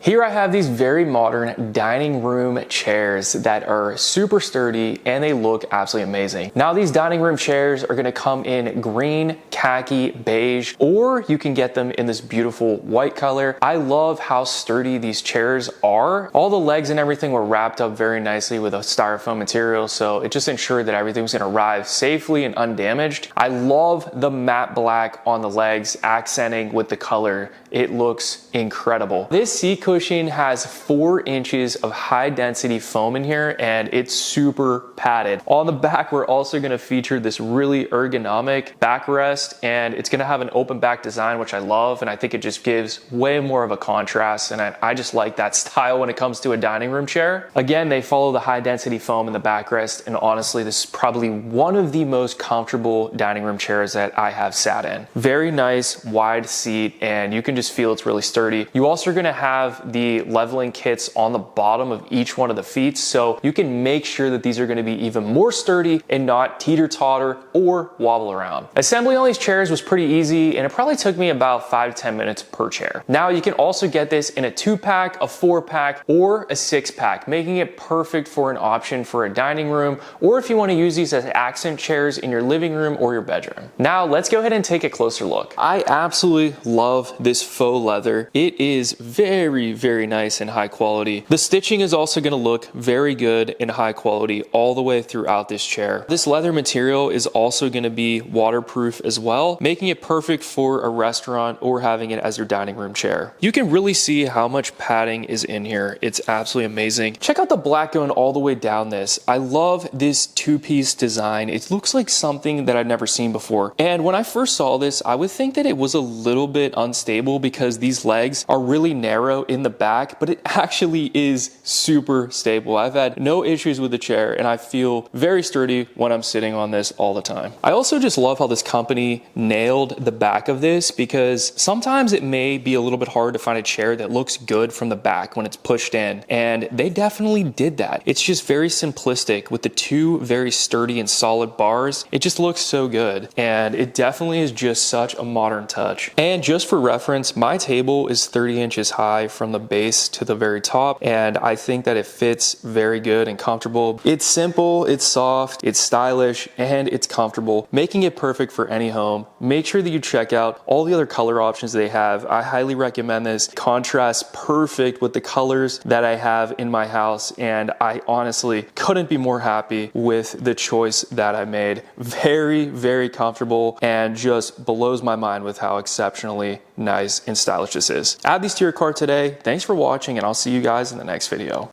Here I have these very modern dining room chairs that are super sturdy and they look absolutely amazing. Now these dining room chairs are gonna come in green, khaki, beige, or you can get them in this beautiful white color. I love how sturdy these chairs are. All the legs and everything were wrapped up very nicely with a styrofoam material, so it just ensured that everything was gonna arrive safely and undamaged. I love the matte black on the legs accenting with the color. It looks incredible. This seat cushion has 4 inches of high density foam in here and it's super padded. On the back, we're also gonna feature this really ergonomic backrest, and it's gonna have an open back design, which I love, and I think it just gives way more of a contrast, and I just like that style when it comes to a dining room chair. Again, they follow the high density foam in the backrest, and honestly, this is probably one of the most comfortable dining room chairs that I have sat in. Very nice, wide seat, and you can just feel it's really sturdy. You also are gonna have the leveling kits on the bottom of each one of the feet, so you can make sure that these are gonna be even more sturdy and not teeter-totter or wobble around. Assembly on these chairs was pretty easy, and it probably took me about 5 to 10 minutes per chair. Now you can also get this in a 2-pack, a 4-pack, or a 6-pack, making it perfect for an option for a dining room, or if you wanna use these as accent chairs in your living room or your bedroom. Now let's go ahead and take a closer look. I absolutely love this faux leather. It is very, very nice and high quality. The stitching is also gonna look very good and high quality all the way throughout this chair. This leather material is also gonna be waterproof as well, making it perfect for a restaurant or having it as your dining room chair. You can really see how much padding is in here. It's absolutely amazing. Check out the black going all the way down this. I love this 2-piece design. It looks like something that I've never seen before. And when I first saw this, I would think that it was a little bit unstable because these legs are really narrow in the back, but it actually is super stable. I've had no issues with the chair and I feel very sturdy when I'm sitting on this all the time. I also just love how this company nailed the back of this, because sometimes it may be a little bit hard to find a chair that looks good from the back when it's pushed in, and they definitely did that. It's just very simplistic with the 2 very sturdy and solid bars. It just looks so good, and it definitely is just such a modern touch. And just for reference, my table is 30 inches high from the base to the very top, and I think that it fits very good and comfortable. It's simple, it's soft, it's stylish, and it's comfortable, making it perfect for any home. Make sure that you check out all the other color options they have. I highly recommend this. Contrasts perfect with the colors that I have in my house, and I honestly couldn't be more happy with the choice that I made. Very, very comfortable, and just blows my mind with how exceptionally nice and stylish this is. Add these to your cart today. Thanks for watching, and I'll see you guys in the next video.